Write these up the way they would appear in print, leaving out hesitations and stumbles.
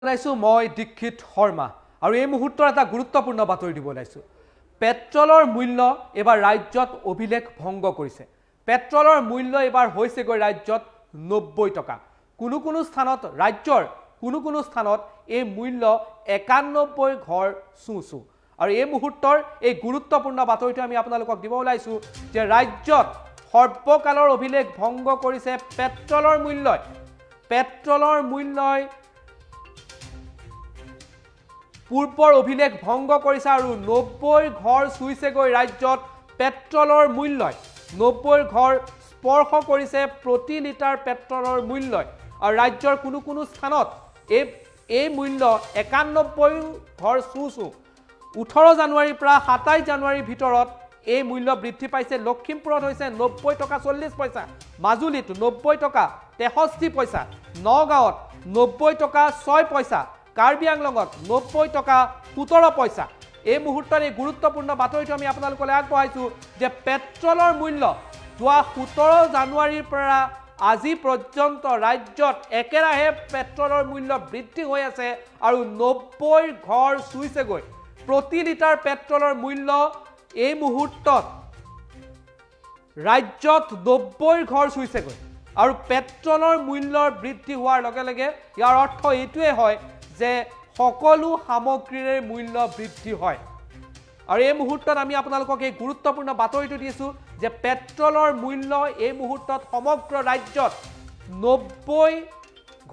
জনাইছো মই দীক্ষিত শৰ্মা আৰু এই মুহূৰ্তৰ এটা গুৰুত্বপূৰ্ণ বাতৰি দিব ওলাইছো। পেট্ৰলৰ মূল্য এবাৰ ৰাজ্যত অভিলেখ ভংগ কৰিছে। পেট্ৰলৰ মূল্য এবাৰ হৈছে গৈ ৰাজ্যত 90 টকা। কোনো স্থানত ৰাজ্যৰ কোনো স্থানত এই মূল্য 91 ঘৰ চুচু। আৰু এই মুহূৰ্তৰ এই গুৰুত্বপূৰ্ণ বাতৰিটো আমি আপোনালোকক দিব ওলাইছো যে ৰাজ্যত সৰ্বকালৰ অভিলেখ ভংগ কৰিছে পেট্ৰলৰ মূল্যই। পেট্ৰলৰ মূল্যই পূৰ্বৰ অভিলেখ ভংগ কৰিছে আৰু 90 ঘৰ চুইছেগৈ ৰাজ্যত পেট্ৰলৰ মূল্যই। 90 ঘৰ স্পৰ্শ কৰিছে প্ৰতি লিটাৰ পেট্ৰলৰ মূল্যই। আৰু ৰাজ্যৰ কোনো স্থানত এই মূল্য 91 ঘৰ চুচু। 18 জানুৱাৰীৰ পৰা 27 জানুৱাৰীৰ ভিতৰত এই মূল্য বৃদ্ধি পাইছে। লখিমপুৰত হৈছে 90 টকা 40 পইচা, মাজুলীত 90 টকা 63 পইচা, নগাঁৱত 90 টকা 6 পইচা, কাৰ্বি আংলঙত 90 টকা 17 পইচা। এই মুহূৰ্তত এই গুৰুত্বপূৰ্ণ বাতৰিটো আমি আপোনালোকলৈ আগবঢ়াইছো যে পেট্ৰলৰ মূল্য যোৱা 17 জানুৱাৰীৰ পৰা আজি পৰ্যন্ত ৰাজ্যত একেৰাহে পেট্ৰলৰ মূল্য বৃদ্ধি হৈ আছে আৰু 90 ঘৰ চুইছেগৈ। প্ৰতি লিটাৰ পেট্ৰলৰ মূল্য এই মুহূৰ্তত ৰাজ্যত 90 ঘৰ চুইছেগৈ। আৰু পেট্ৰলৰ মূল্যৰ বৃদ্ধি হোৱাৰ লগে লগে ইয়াৰ অৰ্থ এইটোৱে হয় যে সকলো সামগ্ৰীৰে মূল্য বৃদ্ধি হয়। আৰু এই মুহূৰ্তত আমি আপোনালোকক এই গুৰুত্বপূৰ্ণ বাতৰিটো দিছো যে পেট্ৰলৰ মূল্য এই মুহূৰ্তত সমগ্ৰ ৰাজ্যত 90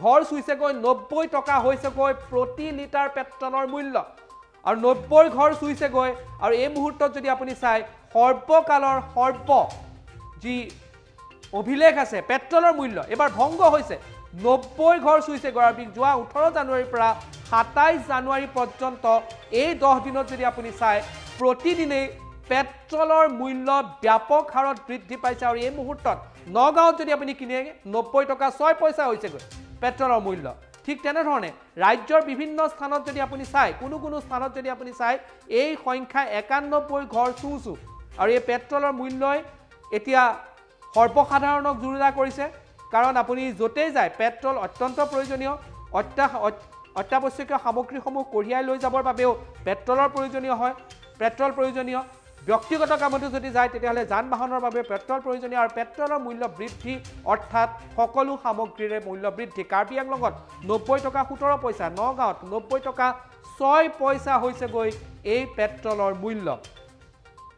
ঘৰ চুইছেগৈ। 90 টকা হৈছেগৈ প্ৰতি লিটাৰ পেট্ৰলৰ মূল্য আৰু 90 ঘৰ চুইছেগৈ। আৰু এই মুহূৰ্তত যদি আপুনি চাই সৰ্বকালৰ যি অভিলেখ আছে পেট্ৰলৰ মূল্য এবাৰ ভংগ হৈছে। 90 ঘৰ চুইছেগৈ। আৰু যোৱা 18 জানুৱাৰীৰ পৰা 27 জানুৱাৰী পৰ্যন্ত এই 10 দিনত যদি আপুনি চাই প্ৰতিদিনেই পেট্ৰলৰ মূল্য ব্যাপক হাৰত বৃদ্ধি পাইছে। আৰু এই মুহূৰ্তত নগাঁৱত যদি আপুনি কিনে 90 টকা 6 পইচা হৈছেগৈ পেট্ৰলৰ মূল্য। ঠিক তেনেধৰণে ৰাজ্যৰ বিভিন্ন স্থানত যদি আপুনি চাই কোনো স্থানত যদি আপুনি চাই এই সংখ্যা 91 ঘৰ চুচু। আৰু এই পেট্ৰলৰ মূল্যই এতিয়া সৰ্বসাধাৰণক জুৰুলা কৰিছে। কাৰণ আপুনি য'তেই যায় পেট্ৰল অত্যন্ত প্ৰয়োজনীয়। অত্যাৱশ্যকীয় সামগ্ৰীসমূহ কঢ়িয়াই লৈ যাবৰ বাবেও পেট্ৰলৰ প্ৰয়োজনীয় হয়। পেট্ৰল প্ৰয়োজনীয় ব্যক্তিগত কামতো যদি যায় তেতিয়াহ'লে যান বাহনৰ বাবে পেট্ৰল প্ৰয়োজনীয়। আৰু পেট্ৰলৰ মূল্য বৃদ্ধি অৰ্থাৎ সকলো সামগ্ৰীৰে মূল্য বৃদ্ধি। কাৰ্বি আংলঙত 90 টকা 17 পইচা, নগাঁৱত 90 টকা 6 পইচা হৈছেগৈ এই পেট্ৰলৰ মূল্য।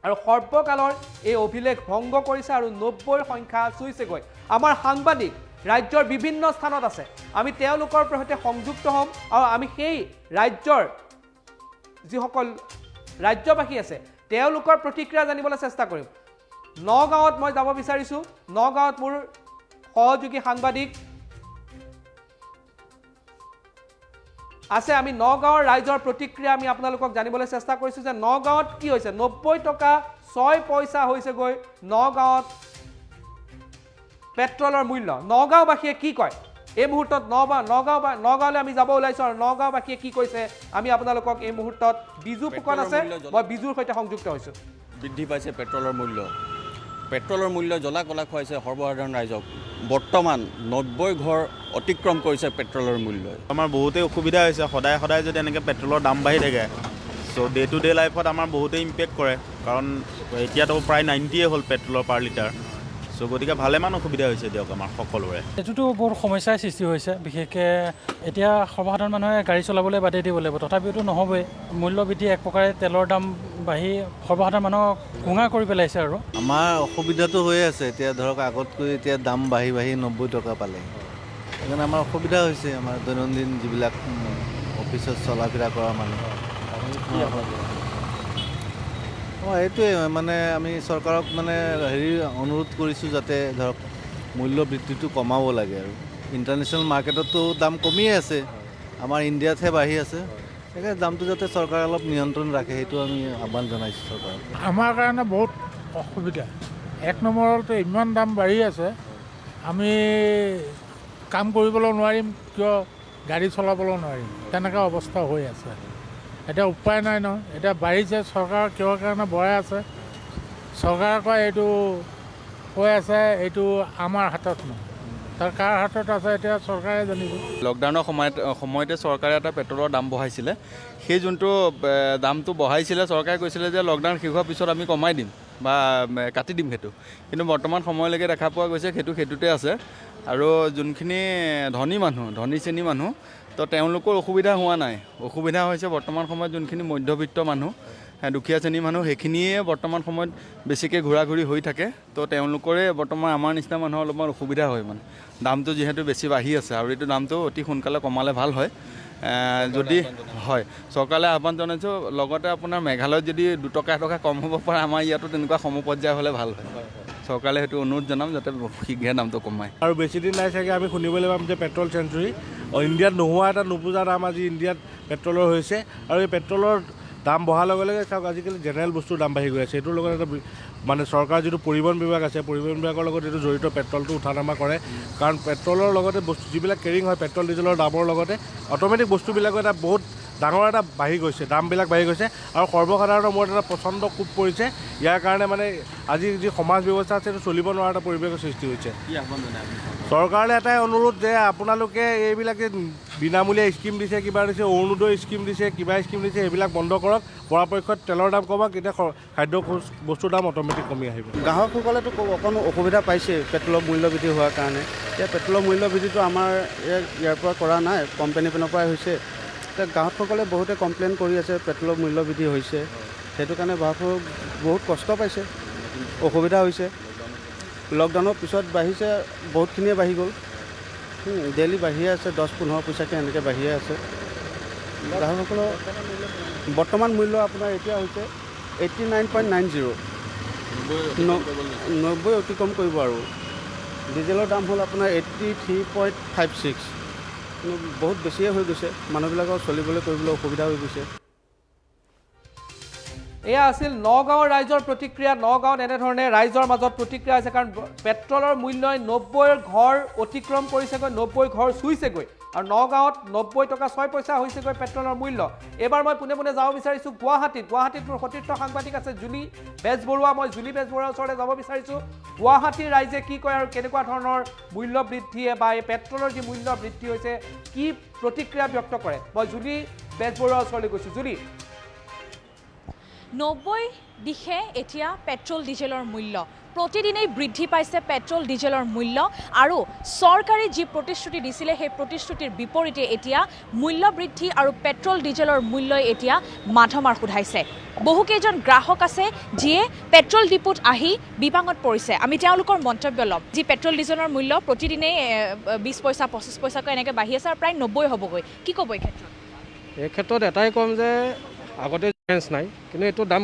আৰু সৰ্বকালৰ এই অভিলেখ ভংগ কৰিছে আৰু 90 সংখ্যা চুইছেগৈ। আমাৰ সাংবাদিক ৰাজ্যৰ বিভিন্ন স্থানত আছে। আমি তেওঁলোকৰ সৈতে সংযুক্ত হ'ম আৰু আমি সেই ৰাজ্যৰ যিসকল ৰাজ্যবাসী আছে তেওঁলোকৰ প্ৰতিক্ৰিয়া জানিবলৈ চেষ্টা কৰিম। নগাঁৱত মই যাব বিচাৰিছোঁ। নগাঁৱত মোৰ সহযোগী সাংবাদিক আছে। আমি নগাঁৱৰ ৰাইজৰ প্ৰতিক্ৰিয়া আমি আপোনালোকক জানিবলৈ চেষ্টা কৰিছোঁ যে নগাঁৱত কি হৈছে। 90 টকা 6 পইচা হৈছেগৈ নগাঁৱত পেট্ৰলৰ মূল্য। নগাঁওবাসীয়ে কি কয় এই মুহূৰ্তত নগাঁৱলৈ আমি যাব ওলাইছোঁ। আৰু নগাঁওবাসীয়ে কি কৈছে আমি আপোনালোকক এই মুহূৰ্তত বিজু ফুকন আছে, মই বিজুৰ সৈতে সংযুক্ত হৈছোঁ। বৃদ্ধি পাইছে পেট্ৰলৰ মূল্য। পেট্ৰলৰ মূল্য জ্বলা কলা খুৱাইছে সৰ্বসাধাৰণ ৰাইজক। বৰ্তমান 90 ঘৰ অতিক্ৰম কৰিছে পেট্ৰলৰ মূল্যই। আমাৰ বহুতেই অসুবিধা হৈছে। সদায় যদি এনেকৈ পেট্ৰলৰ দাম বাঢ়ি থাকে চ' ডে টু ডে লাইফত আমাৰ বহুতেই ইম্পেক্ট কৰে। কাৰণ এতিয়াতো প্ৰায় 90 হ'ল পেট্ৰলৰ পাৰ লিটাৰ। চ' গতিকে ভালেমান অসুবিধা হৈছে দিয়ক আমাৰ সকলোৰে। এইটোতো বহুত সমস্যাৰ সৃষ্টি হৈছে। বিশেষকৈ এতিয়া সৰ্বসাধাৰণ মানুহে গাড়ী চলাবলৈ বাদেই দিব লাগিব, তথাপিওতো নহ'বই। মূল্য বৃদ্ধি এক প্ৰকাৰে তেলৰ দাম বাঢ়ি সৰ্বসাধাৰণ মানুহক কোঙা কৰি পেলাইছে। আৰু আমাৰ অসুবিধাটো হৈ আছে। এতিয়া ধৰক আগতকৈ এতিয়া দাম বাঢ়ি 90 টকা পালে। সেইকাৰণে আমাৰ অসুবিধা হৈছে। আমাৰ দৈনন্দিন যিবিলাক অফিচত চলা ফিৰা কৰা মানুহ। এইটোৱে মানে আমি চৰকাৰক অনুৰোধ কৰিছোঁ যাতে ধৰক মূল্য বৃদ্ধিটো কমাব লাগে। আৰু ইণ্টাৰনেশ্যনেল মাৰ্কেটতো দাম কমিয়ে আছে, আমাৰ ইণ্ডিয়াতহে বাঢ়ি আছে। সেইকাৰণে দামটো যাতে চৰকাৰে অলপ নিয়ন্ত্ৰণ ৰাখে সেইটো আমি আহ্বান জনাইছোঁ চৰকাৰক। আমাৰ কাৰণে বহুত অসুবিধা। 1 নম্বৰতে ইমান দাম বাঢ়ি আছে, আমি কাম কৰিবলৈ নোৱাৰিম, কিয় গাড়ী চলাবলৈ নোৱাৰিম, তেনেকুৱা অৱস্থা হৈ আছে। এতিয়া উপায় নাই নহয়। এতিয়া বাঢ়িছে, চৰকাৰ কিহৰ কাৰণে বঢ়াই আছে। চৰকাৰে কয় এইটো কৈ আছে এইটো আমাৰ হাতত নহয়। তাৰ কাৰ হাতত আছে এতিয়া চৰকাৰে জানিব। লকডাউনৰ সময়তে চৰকাৰে এটা পেট্ৰলৰ দাম বঢ়াইছিলে। সেই যোনটো দামটো বঢ়াইছিলে চৰকাৰে কৈছিলে যে লকডাউন শেষ হোৱাৰ পিছত আমি কমাই দিম বা কাটি দিম সেইটো, কিন্তু বৰ্তমান সময়লৈকে দেখা পোৱা গৈছে সেইটোতে আছে। আৰু যোনখিনি ধনী শ্ৰেণী মানুহ তো তেওঁলোকৰ অসুবিধা হোৱা নাই। অসুবিধা হৈছে বৰ্তমান সময়ত যোনখিনি মধ্যবিত্ত মানুহ, দুখীয়া শ্ৰেণীৰ মানুহ, সেইখিনিয়ে বৰ্তমান সময়ত বেছিকৈ ঘূৰা ঘূৰি হৈ থাকে। তো তেওঁলোকৰে বৰ্তমান আমাৰ নিচিনা মানুহৰ অলপমান অসুবিধা হয় মানে, দামটো যিহেতু বেছি বাঢ়ি আছে আৰু এইটো দামটো অতি সোনকালে কমালে ভাল হয়। যদি হয় চৰকাৰলৈ আহ্বান জনাইছোঁ। লগতে আপোনাৰ মেঘালয়ত যদি 2 টকা 1 টকা কম হ'ব পাৰে, আমাৰ ইয়াতো তেনেকুৱা সমপৰ্যায় হ'লে ভাল হয়। চৰকাৰলৈ সেইটো অনুৰোধ জনাম যাতে শীঘ্ৰে দামটো কমায়। আৰু বেছি দিন নাই চাগে আমি শুনিবলৈ পাম যে পেট্ৰল চেঞ্চুৰী ইণ্ডিয়াত নোহোৱা এটা নুবুজা দাম আজি ইণ্ডিয়াত পেট্ৰলৰ হৈছে। আৰু এই পেট্ৰলৰ দাম বঢ়াৰ লগে লগে চাওক আজিকালি জেনেৰেল বস্তুৰ দাম বাঢ়ি গৈ আছে। এইটোৰ লগত এটা মানে চৰকাৰ যিটো পৰিবহণ বিভাগ আছে, পৰিবহণ বিভাগৰ লগত এইটো জড়িত, পেট্ৰলটো উঠা নামা কৰে। কাৰণ পেট্ৰলৰ লগতে বস্তু যিবিলাক কেৰিং হয় পেট্ৰল ডিজেলৰ দামৰ লগতে অট'মেটিক বস্তুবিলাকো এটা বহুত ডাঙৰ এটা বাঢ়ি গৈছে, দামবিলাক বাঢ়ি গৈছে। আৰু সৰ্বসাধাৰণৰ মূৰত এটা প্ৰচণ্ড কোব পৰিছে। ইয়াৰ কাৰণে মানে আজি যি সমাজ ব্যৱস্থা আছে সেইটো চলিব নোৱাৰা এটা পৰিৱেশৰ সৃষ্টি হৈছে। চৰকাৰলৈ এটাই অনুৰোধ যে আপোনালোকে এইবিলাক যে বিনামূলীয়া স্কিম দিছে, কিবা দিছে, অৰুণোদয় স্কিম দিছে, কিবা স্কিম দিছে, সেইবিলাক বন্ধ কৰক। পৰাপক্ষত তেলৰ দাম কমাওক, এতিয়া খাদ্য বস্তুৰ দাম অট'মেটিক কমি আহিব। গ্ৰাহকসকলেতো অকণ অসুবিধা পাইছে পেট্ৰলৰ মূল্য বৃদ্ধি হোৱাৰ কাৰণে। এতিয়া পেট্ৰলৰ মূল্য বৃদ্ধিটো আমাৰ ইয়াৰ পৰা কৰা নাই, কোম্পানীৰ পিনৰ পৰাই হৈছে। এতিয়া গ্ৰাহকসকলে বহুতে কমপ্লেইন কৰি আছে পেট্ৰলৰ মূল্য বৃদ্ধি হৈছে, সেইটো কাৰণে গ্ৰাহকক বহুত কষ্ট পাইছে, অসুবিধা হৈছে। লকডাউনৰ পিছত বাঢ়িছে, বহুতখিনিয়ে বাঢ়ি গ'ল। ডেইলি বাঢ়িয়ে আছে, 10-15 পইচাকৈ এনেকৈ বাঢ়িয়ে আছে। গ্ৰাহকসকলৰ বৰ্তমান মূল্য আপোনাৰ এতিয়া হৈছে 89.90, 90 অতিক্ৰম কৰিব। আৰু ডিজেলৰ দাম হ'ল আপোনাৰ 83.56, বহুত বেছিয়ে হৈ গৈছে। মানুহবিলাকৰ চলিবলৈ কৰিবলৈ অসুবিধা হৈ গৈছে। এয়া আছিল নগাঁৱৰ ৰাইজৰ প্ৰতিক্ৰিয়া। নগাঁৱত এনেধৰণে ৰাইজৰ মাজত প্ৰতিক্ৰিয়া হৈছে, কাৰণ পেট্ৰলৰ মূল্যই 90 ঘৰ অতিক্ৰম কৰিছেগৈ, 90 ঘৰ চুইছেগৈ। আৰু নগাঁৱত 90 টকা 6 পইচা হৈছেগৈ পেট্ৰলৰ মূল্য। এইবাৰ মই পোনে পোনে যাব বিচাৰিছোঁ গুৱাহাটীত মোৰ সতীৰ্থ সাংবাদিক আছে জুলি বেজবৰুৱা। মই জুলি বেজবৰুৱাৰ ওচৰলৈ যাব বিচাৰিছোঁ। গুৱাহাটীৰ ৰাইজে কি কয় আৰু কেনেকুৱা ধৰণৰ মূল্য বৃদ্ধিয়ে বা এই পেট্ৰলৰ যি মূল্য বৃদ্ধি হৈছে কি প্ৰতিক্ৰিয়া ব্যক্ত কৰে। মই জুলি বেজবৰুৱাৰ ওচৰলৈ গৈছোঁ। জুলি, 90 দিশে এতিয়া পেট্ৰল ডিজেলৰ মূল্য প্ৰতিদিনেই বৃদ্ধি পাইছে। পেট্ৰল ডিজেলৰ মূল্য আৰু চৰকাৰে যি প্ৰতিশ্ৰুতি দিছিলে সেই প্ৰতিশ্ৰুতিৰ বিপৰীতে এতিয়া মূল্য বৃদ্ধি আৰু পেট্ৰল ডিজেলৰ মূল্যই এতিয়া মাধমাৰ সোধাইছে। বহুকেইজন গ্ৰাহক আছে যিয়ে পেট্ৰল ডিপুত আহি বিপাঙত পৰিছে। আমি তেওঁলোকৰ মন্তব্য ল'ম। যি পেট্ৰল ডিজেলৰ মূল্য প্ৰতিদিনেই 20 পইচা 25 পইচাকৈ এনেকৈ বাঢ়ি আছে আৰু প্ৰায় 90 হ'বগৈ। কি ক'ব এই ক্ষেত্ৰত? এই ক্ষেত্ৰত এটাই ক'ম যে আগতে নাই, কিন্তু এইটো দাম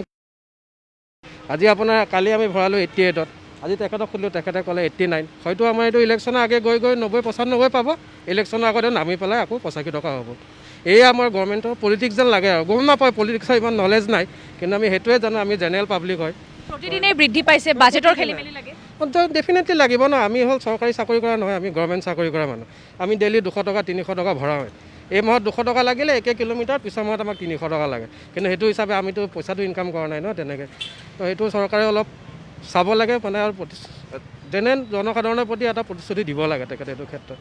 আজি আপোনাৰ কালি আমি ভৰালোঁ 88ত, আজি তেখেতক সুধিলোঁ, তেখেতে ক'লে 89। হয়তো আমাৰ এইটো ইলেকশ্যনৰ আগে গৈ 90-95 পাব, ইলেকশ্যনৰ আগতে নামি পেলাই আকৌ 85 টকা হ'ব। এই আমাৰ গভৰ্ণমেণ্টৰ পলিটিক্স যেন লাগে আৰু। গম নাপায়, পলিটিক্সৰ ইমান নলেজ নাই, কিন্তু আমি সেইটোৱে জানো, আমি জেনেৰেল পাব্লিক হয়। প্ৰতিদিনেই বৃদ্ধি পাইছে, বাজেটৰ খেলিমেলি লাগে। ডেফিনেটলি লাগিব ন। আমি হ'ল চৰকাৰী চাকৰি কৰা নহয়, আমি গভৰ্ণমেণ্ট চাকৰি কৰা মানুহ। আমি ডেইলি 200 টকা 300 টকা ভৰাওঁৱে। এই মাহত 200 টকা লাগিলে 1 কিলোমিটাৰ, পিছৰ মাহত আমাক 300 টকা লাগে। কিন্তু সেইটো হিচাপে আমিতো পইচাটো ইনকাম কৰা নাই ন তেনেকৈ। তো সেইটো চৰকাৰে অলপ চাব লাগে মানে, আৰু জনসাধাৰণৰ প্ৰতি এটা প্ৰতিশ্ৰুতি দিব লাগে তেখেতে এইটো ক্ষেত্ৰত।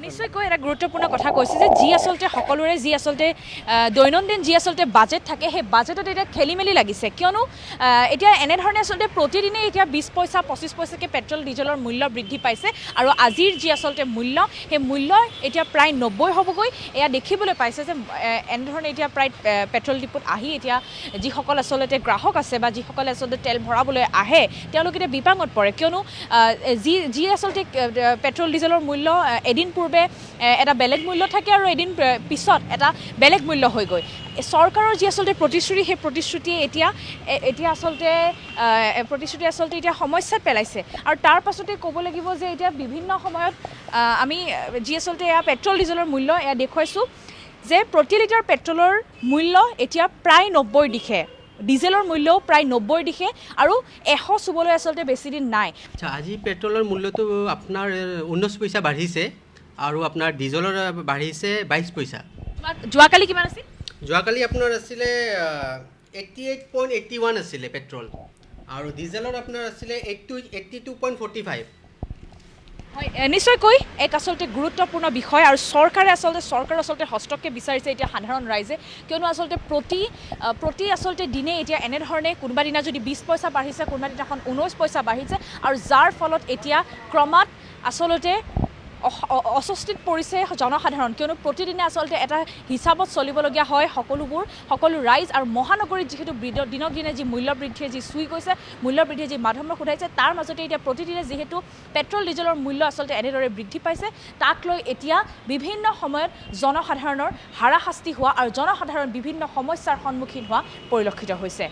নিশ্চয়কৈ এটা গুৰুত্বপূৰ্ণ কথা কৈছে যে যি আচলতে সকলোৰে যি আচলতে দৈনন্দিন যি আচলতে বাজেট থাকে, সেই বাজেটত এতিয়া খেলি মেলি লাগিছে। কিয়নো এতিয়া এনেধৰণে আচলতে প্ৰতিদিনে এতিয়া 20 পইচা 25 পইচাকৈ পেট্ৰল ডিজেলৰ মূল্য বৃদ্ধি পাইছে। আৰু আজিৰ যি আচলতে মূল্য, সেই মূল্য এতিয়া প্ৰায় 90 হ'বগৈ। এয়া দেখিবলৈ পাইছে যে এনেধৰণে এতিয়া প্ৰায় পেট্ৰল ডিপুত আহি এতিয়া যিসকল আচলতে গ্ৰাহক আছে বা যিসকলে আচলতে তেল ভৰাবলৈ আহে, তেওঁলোকে এতিয়া বিপাঙত পৰে। কিয়নো যি আচলতে পেট্ৰল ডিজেলৰ মূল্য এদিন পূৰ্বে এটা বেলেগ মূল্য থাকে আৰু এদিন পিছত এটা বেলেগ মূল্য হৈ গৈ চৰকাৰৰ যি আচলতে প্ৰতিশ্ৰুতি, সেই প্ৰতিশ্ৰুতিয়ে এতিয়া আচলতে এতিয়া সমস্যাত পেলাইছে। আৰু তাৰ পাছতে ক'ব লাগিব যে এতিয়া বিভিন্ন সময়ত আমি যি আচলতে এয়া পেট্ৰল ডিজেলৰ মূল্য এয়া দেখুৱাইছোঁ যে প্ৰতি লিটাৰ পেট্ৰলৰ মূল্য এতিয়া প্ৰায় 90 দিশে, ডিজেলৰ মূল্যও প্ৰায় 90 দিশে, আৰু 100 চুবলৈ আচলতে বেছি দিন নাই। আচ্ছা, আজি পেট্ৰলৰ মূল্যটো আপোনাৰ 19 পইচা বাঢ়িছে আৰু আপোনাৰ ডিজেলৰ বাঢ়িছে 22 পইচা। যোৱাকালি কিমান আছিল? যোৱাকালি আপোনাৰ আছিলে 88.81 আছিলে পেট্ৰল, আৰু ডিজেলৰ আপোনাৰ আছিলে 82.45। হয় নিশ্চয়কৈ এক আচলতে গুৰুত্বপূৰ্ণ বিষয় আৰু চৰকাৰে আচলতে হস্তক্ষেপ বিচাৰিছে এতিয়া সাধাৰণ ৰাইজে কিয়নো আচলতে প্ৰতি আচলতে দিনে এতিয়া এনেধৰণে কোনোবা দিনা যদি 20 পইচা বাঢ়িছে কোনোবা দিনাখন 19 পইচা বাঢ়িছে আৰু যাৰ ফলত এতিয়া ক্ৰমাৎ আচলতে অস্বস্তিত পৰিছে জনসাধাৰণ কিয়নো প্ৰতিদিনে আচলতে এটা হিচাপত চলিবলগীয়া হয় সকলো ৰাইজ আৰু মহানগৰীত যিহেতু দিনক দিনে যি মূল্য বৃদ্ধিয়ে যি চুই গৈছে মূল্য বৃদ্ধিয়ে যি মাধম্য সোধাইছে তাৰ মাজতে এতিয়া প্ৰতিদিনে যিহেতু পেট্ৰল ডিজেলৰ মূল্য আচলতে এনেদৰে বৃদ্ধি পাইছে তাক লৈ এতিয়া বিভিন্ন সময়ত জনসাধাৰণৰ হাৰাশাস্তি হোৱা আৰু জনসাধাৰণ বিভিন্ন সমস্যাৰ সন্মুখীন হোৱা পৰিলক্ষিত হৈছে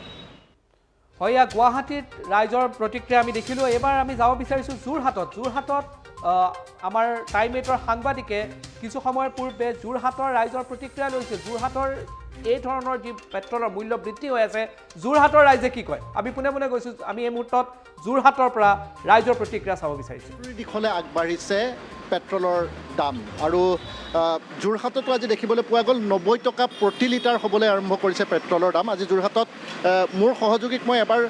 হয় গুৱাহাটীত ৰাইজৰ প্ৰতিক্ৰিয়া আমি দেখিলোঁ এইবাৰ আমি যাব বিচাৰিছোঁ যোৰহাটত আমাৰ টাইম 8ৰ সাংবাদিকে কিছু সময়ৰ পূৰ্বে যোৰহাটৰ ৰাইজৰ প্ৰতিক্ৰিয়া লৈছে যোৰহাটৰ এই ধৰণৰ যি পেট্ৰলৰ মূল্য বৃদ্ধি হৈ আছে যোৰহাটৰ ৰাইজে কি কয় আমি পোনে পোনে গৈছোঁ আমি এই মুহূৰ্তত যোৰহাটৰ পৰা ৰাইজৰ প্ৰতিক্ৰিয়া চাব বিচাৰিছোঁ দিশলৈ আগবাঢ়িছে পেট্ৰলৰ দাম আৰু যোৰহাটতো আজি দেখিবলৈ পোৱা গ'ল 90 টকা প্ৰতি লিটাৰ হ'বলৈ আৰম্ভ কৰিছে পেট্ৰলৰ দাম আজি যোৰহাটত মোৰ সহযোগীক মই এবাৰ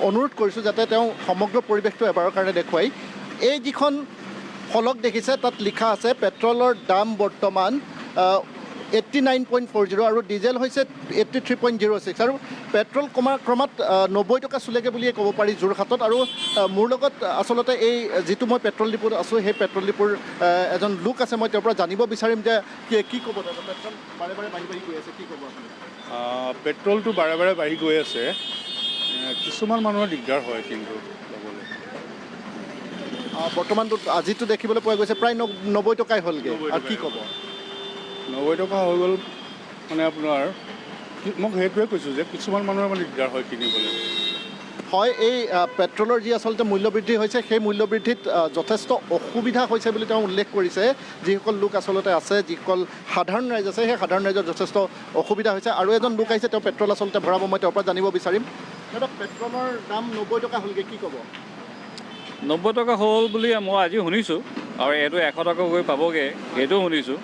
অনুৰোধ কৰিছোঁ যাতে তেওঁ সমগ্ৰ পৰিৱেশটো এবাৰৰ কাৰণে দেখুৱাই এই যিখন ফলক দেখিছে তাত লিখা আছে পেট্ৰলৰ দাম বৰ্তমান 89.40 আৰু ডিজেল হৈছে 83.06 আৰু পেট্ৰল ক্ৰমাৎ 90 টকা চুলেগৈ বুলিয়ে ক'ব পাৰি যোৰহাটত আৰু মোৰ লগত আচলতে এই যিটো মই পেট্ৰল ডিপুত আছোঁ সেই পেট্ৰল ডিপুৰ এজন লোক আছে মই তেওঁৰ পৰা জানিব বিচাৰিম যে কি ক'ব পেট্ৰল বাৰে বাৰে বাঢ়ি গৈ আছে কি ক'ব পেট্ৰলটো বাৰে বাৰে বাঢ়ি গৈ আছে কিছুমান মানুহৰ দিগদাৰ হয় কিন্তু বৰ্তমানটো আজিতো দেখিবলৈ পোৱা গৈছে প্ৰায় 90 টকাই হ'লগৈ আৰু কি ক'ব 90 টকা হৈ গ'ল মানে আপোনাৰ মোক সেইটোৱে কৈছোঁ যে কিছুমান মানুহৰ মানে দিগদাৰ হয় কিনিবলৈ হয় এই পেট্ৰলৰ যি আচলতে মূল্যবৃদ্ধি হৈছে সেই মূল্যবৃদ্ধিত যথেষ্ট অসুবিধা হৈছে বুলি তেওঁ উল্লেখ কৰিছে যিসকল লোক আচলতে আছে যিসকল সাধাৰণ ৰাইজ আছে সেই সাধাৰণ ৰাইজৰ যথেষ্ট অসুবিধা হৈছে আৰু এজন লোক আহিছে তেওঁ পেট্ৰল আচলতে ভৰাব মই তেওঁৰ পৰা জানিব বিচাৰিম দাদা পেট্ৰলৰ দাম 90 টকা হ'লগৈ কি ক'ব 90 টকা হ'ল বুলি মই আজি শুনিছোঁ আৰু এইটো 100 টকা গৈ পাবগৈ সেইটোও শুনিছোঁ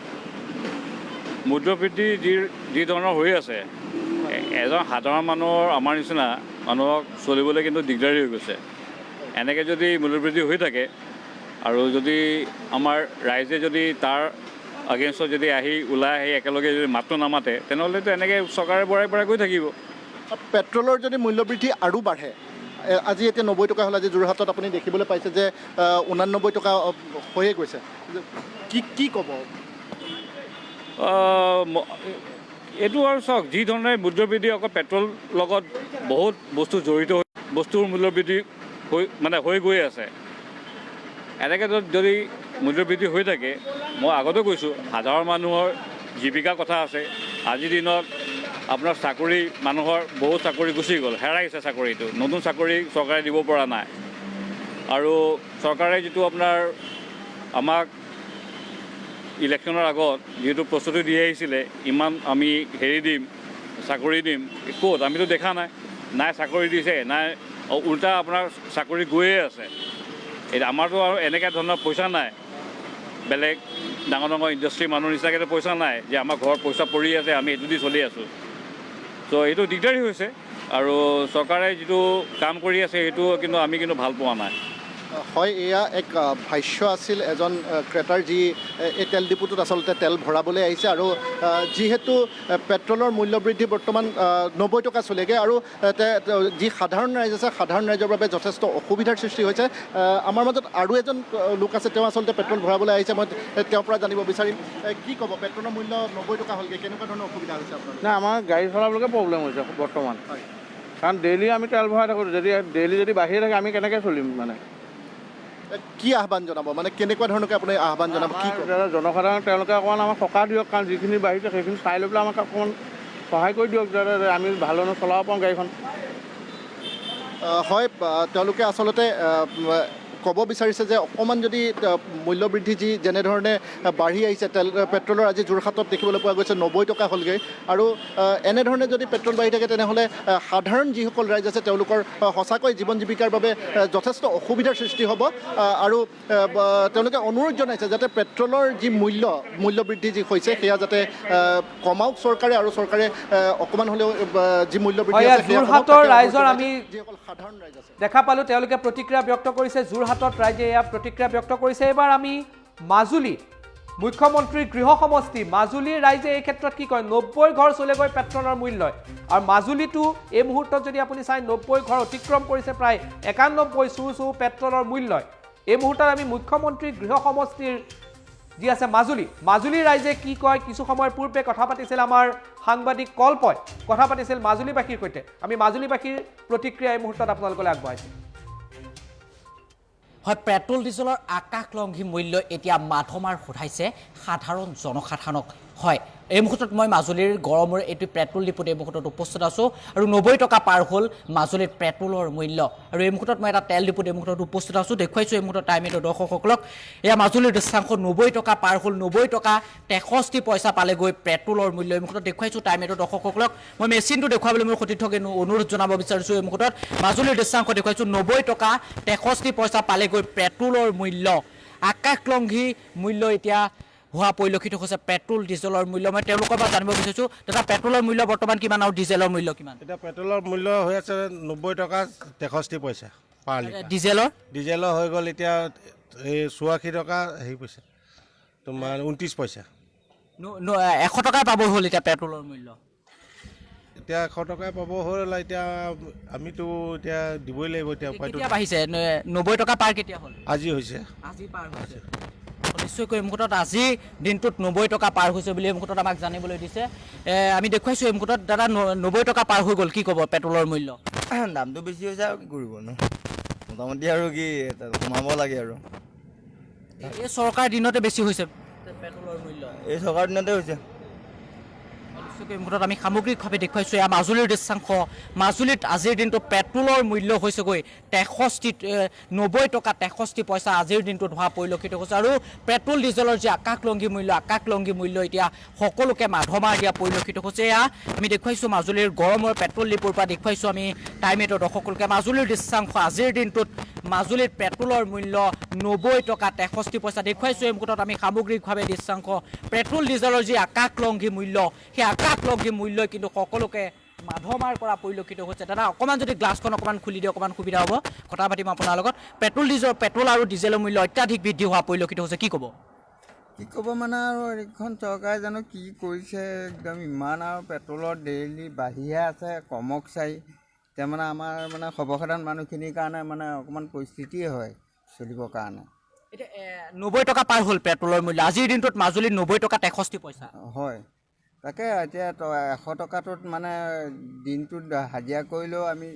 মূল্যবৃদ্ধি যি ধৰণৰ হৈ আছে এজন সাধাৰণ মানুহৰ আমাৰ নিচিনা মানুহক চলিবলৈ কিন্তু দিগদাৰী হৈ গৈছে এনেকৈ যদি মূল্যবৃদ্ধি হৈ থাকে আৰু যদি আমাৰ ৰাইজে যদি তাৰ আগেইনষ্টত যদি ওলাই আহি একেলগে যদি মাতটো নামাতে তেনেহ'লেতো এনেকৈ চৰকাৰে বঢ়াই গৈ থাকিব পেট্ৰলৰ যদি মূল্যবৃদ্ধি আৰু বাঢ়ে আজি এতিয়া 90 টকা হ'ল আজি যোৰহাটত আপুনি দেখিবলৈ পাইছে যে 89 টকা হৈয়ে গৈছে কি ক'ব এইটো আৰু চাওক যি ধৰণে মূল্যবৃদ্ধি অকল পেট্ৰল লগত বহুত বস্তু জড়িত বস্তুৰ মূল্যবৃদ্ধি হৈ গৈ আছে এনেকৈ যদি মূল্যবৃদ্ধি হৈ থাকে মই আগতে কৈছোঁ সাধাৰণ মানুহৰ জীৱিকাৰ কথা আছে আজিৰ দিনত আপোনাৰ চাকৰি মানুহৰ বহুত চাকৰি গুচি গ'ল হেৰাইছে চাকৰিটো নতুন চাকৰি চৰকাৰে দিব পৰা নাই আৰু চৰকাৰে যিটো আপোনাৰ আমাক ইলেকশ্যনৰ আগত যিহেতু প্ৰস্তুতি দি আহিছিলে ইমান আমি দিম চাকৰি দিম ক'ত আমিতো দেখা নাই চাকৰি দিছে নাই উল্টা আপোনাৰ চাকৰি গৈয়ে আছে এতিয়া আমাৰতো আৰু এনেকৈ ধৰণৰ পইচা নাই বেলেগ ডাঙৰ ইণ্ডাষ্ট্ৰী মানুহৰ নিচিনাকৈ পইচা নাই যে আমাৰ ঘৰত পইচা পৰি আছে আমি এইটো দি চলি আছোঁ ত' এইটো দিগদাৰী হৈছে আৰু চৰকাৰে যিটো কাম কৰি আছে সেইটো কিন্তু আমি ভাল পোৱা নাই হয় এয়া এক ভাষ্য আছিল এজন ক্ৰেতাৰ যি এই তেল ডিপুটোত আচলতে তেল ভৰাবলৈ আহিছে আৰু যিহেতু পেট্ৰলৰ মূল্যবৃদ্ধি বৰ্তমান 90 টকা চলেগৈ আৰু যি সাধাৰণ ৰাইজ আছে সাধাৰণ ৰাইজৰ বাবে যথেষ্ট অসুবিধাৰ সৃষ্টি হৈছে আমাৰ মাজত আৰু এজন লোক আছে তেওঁ আচলতে পেট্ৰল ভৰাবলৈ আহিছে মই তেওঁৰ পৰা জানিব বিচাৰিম কি ক'ব পেট্ৰলৰ মূল্য 90 টকা হ'লগৈ কেনেকুৱা ধৰণৰ অসুবিধা হৈছে আপোনাৰ নাই আমাৰ গাড়ী চলাবলৈকে প্ৰব্লেম হৈছে বৰ্তমান কাৰণ ডেইলি আমি তেল ভৰাই থাকোঁ ডেইলি যদি বাঢ়িয়ে থাকে আমি কেনেকৈ চলিম মানে কি আহ্বান জনাব মানে কেনেকুৱা ধৰণকে আপুনি আহ্বান জনাব কি জনসাধাৰণ তেওঁলোকে অকণমান আমাক সকাহ দিয়ক কাৰণ যিখিনি বাঢ়িছে সেইখিনি চাই লৈ পেলাই আমাক অকণমান সহায় কৰি দিয়ক যাতে আমি ভালদৰে চলাব পাৰোঁ গাড়ীখন হয় তেওঁলোকে আচলতে ক'ব বিচাৰিছে যে অকণমান যদি মূল্যবৃদ্ধি যেনেধৰণে বাঢ়ি আহিছে পেট্ৰলৰ আজি যোৰহাটত দেখিবলৈ পোৱা গৈছে 90 টকা হ'লগৈ আৰু এনেধৰণে যদি পেট্ৰল বাঢ়ি থাকে তেনেহ'লে সাধাৰণ যিসকল ৰাইজ আছে তেওঁলোকৰ সঁচাকৈ জীৱন জীৱিকাৰ বাবে যথেষ্ট অসুবিধাৰ সৃষ্টি হ'ব আৰু তেওঁলোকে অনুৰোধ জনাইছে যাতে পেট্ৰলৰ যি মূল্যবৃদ্ধি যি হৈছে সেয়া যাতে কমাওক চৰকাৰে আৰু চৰকাৰে অকণমান হ'লেও যি মূল্যবৃদ্ধি যোৰহাটৰ ৰাইজৰ আমি দেখা পালোঁ তেওঁলোকে প্ৰতিক্ৰিয়া ব্যক্ত কৰিছে যোৰহাট যোৰহাটত ৰাইজে এয়া প্ৰতিক্ৰিয়া ব্যক্ত কৰিছে। এইবাৰ আমি মাজুলী মুখ্যমন্ত্ৰীৰ গৃহ সমষ্টি মাজুলীৰ ৰাইজে এই ক্ষেত্ৰত কি কয় 90 ঘৰ চলেগৈ পেট্ৰলৰ মূল্যই আৰু মাজুলীটো এই মুহূৰ্তত যদি আপুনি চাই 90 ঘৰ অতিক্ৰম কৰিছে প্ৰায় 91 চু পেট্ৰলৰ মূল্যই। এই মুহূৰ্তত আমি মুখ্যমন্ত্ৰীৰ গৃহ সমষ্টিৰ যি আছে মাজুলীৰ ৰাইজে কি কয় কিছু সময়ৰ পূৰ্বে কথা পাতিছিল আমাৰ সাংবাদিক কল্পই কথা পাতিছিল মাজুলীবাসীৰ সৈতে। আমি মাজুলীবাসীৰ প্ৰতিক্ৰিয়া এই মুহূৰ্তত আপোনালোকলৈ আগবঢ়াইছোঁ। হয়, পেট্ৰল ডিজেলৰ আকাশলংঘী মূল্য এতিয়া মাধমাৰ সোধাইছে সাধাৰণ জনসাধাৰণক। হয়, এই মুহূৰ্তত মই মাজুলীৰ গড়মূৰ এইটো পেট্ৰল ডিপুত এই মুহূৰ্তত উপস্থিত আছোঁ আৰু 90 টকা পাৰ হ'ল মাজুলীত পেট্ৰলৰ মূল্য। আৰু এই মুহূৰ্তত মই এটা তেল ডিপুত এই মুহূৰ্তত উপস্থিত আছোঁ, দেখুৱাইছোঁ এই মুহূৰ্তত টাইমেটৰ দৰ্শকসকলক। এয়া মাজুলীৰ দৃশ্যাংশ 90 টকা পাৰ হ'ল, 90 টকা 63 পইচা পালেগৈ পেট্ৰলৰ মূল্য। এই মুহূৰ্তত দেখুৱাইছোঁ টাইমেটৰ দৰ্শকসকলক। মই মেচিনটো দেখুৱাবলৈ মোৰ সতীৰ্থক অনুৰোধ জনাব বিচাৰিছোঁ। এই মুহূৰ্তত মাজুলীৰ দৃশ্যাংশ দেখুৱাইছোঁ 90 টকা 63 পইচা পালেগৈ পেট্ৰলৰ মূল্য। আকাশলংঘী মূল্য এতিয়া হোৱা পৰিলক্ষিত হৈছে পেট্ৰল ডিজেলৰ মূল্য। মই তেওঁলোকৰ পৰা জানিব বিচাৰিছোঁ, দাদা পেট্ৰলৰ মূল্য বৰ্তমান কিমান আৰু ডিজেলৰ মূল্য কিমান? এতিয়া পেট্ৰলৰ মূল্য হৈ আছে 90 টকা 63 পইচা পাৰ লিটাৰ। ডিজেলৰ হৈ গ'ল এতিয়া এই 84 টকা হেৰি পইচা তোমাৰ 29 পইচা। 100 টকাই পাব হ'ল এতিয়া পেট্ৰলৰ মূল্য। এতিয়া 100 টকাই পাব হ'ল। এতিয়া আমিতো এতিয়া দিবই লাগিব। এতিয়া কেতিয়া বাঢ়িছে? 90 টকা পাৰ কেতিয়া হ'ল? আজি হৈছে, আজি পাৰ হৈছে। নিশ্চয়কৈ এই মুহূৰ্তত আজি দিনটোত 90 টকা পাৰ হৈছে বুলি এই মুহূৰ্তত আমাক জানিবলৈ দিছে। আমি দেখুৱাইছোঁ এই মুহূৰ্তত দাদা 90 টকা পাৰ হৈ গ'ল, কি ক'ব পেট্ৰলৰ মূল্য? দামটো বেছি হৈছে আৰু কি কৰিব ন, মোটামুটি আৰু কি কমাব লাগে আৰু। এই চৰকাৰ দিনতে বেছি হৈছে পেট্ৰলৰ মূল্য, এই চৰকাৰ দিনতে হৈছে। এই মুহূৰ্তত আমি সামগ্ৰিকভাৱে দেখুৱাইছোঁ এয়া মাজুলীৰ দৃশ্যাংশ। মাজুলীত আজিৰ দিনটো পেট্ৰলৰ মূল্য হৈছেগৈ 90 টকা 63 পইচা আজিৰ দিনটোত হোৱা পৰিলক্ষিত হৈছে। আৰু পেট্ৰল ডিজেলৰ যি আকাশলংঘী মূল্য এতিয়া সকলোকে মাধমাৰ দিয়া পৰিলক্ষিত হৈছে। এয়া আমি দেখুৱাইছোঁ মাজুলীৰ গড়মূৰ পেট্ৰল ডিপুৰ পৰা দেখুৱাইছোঁ আমি টাইমেটৰ দৰ্শকসকলকে মাজুলীৰ দৃশ্যাংশ। আজিৰ দিনটোত মাজুলীত পেট্ৰলৰ মূল্য 90 টকা 63 পইচা দেখুৱাইছোঁ। এই মুহূৰ্তত আমি সামগ্ৰিকভাৱে দৃশ্যাংশ পেট্ৰল ডিজেলৰ যি আকাশলংঘী মূল্য সেই আকাশলংঘী মূল্য কিন্তু সকলোকে মাধমাৰ কৰা পৰিলক্ষিত হৈছে। দাদা অকণমান যদি গ্লাছখন অকণমান খুলি দিয়ে অকণমান সুবিধা হ'ব, কথা পাতিম আপোনাৰ লগত। পেট্ৰল আৰু ডিজেলৰ মূল্য অত্যাধিক বৃদ্ধি হোৱা পৰিলক্ষিত হৈছে, কি ক'ব? কি ক'ব মানে আৰু এইখন চৰকাৰে জানো কি কৰিছে, একদম ইমান আৰু পেট্ৰলৰ ডেইলি বাঢ়িহে আছে, কমক চাই। এতিয়া মানে আমাৰ মানে সৰ্বসাধাৰণ মানুহখিনিৰ কাৰণে মানে অকণমান পৰিস্থিতিয়ে হয় চলিবৰ কাৰণে। এতিয়া 90 টকা পাৰ হ'ল পেট্ৰলৰ মূল্য আজিৰ দিনটোত মাজুলীত 90 টকা 63 পইচা। হয়, তাকে এতিয়া 100 টকাটোত মানে দিনটোত হাজিৰা কৰিলেও আমি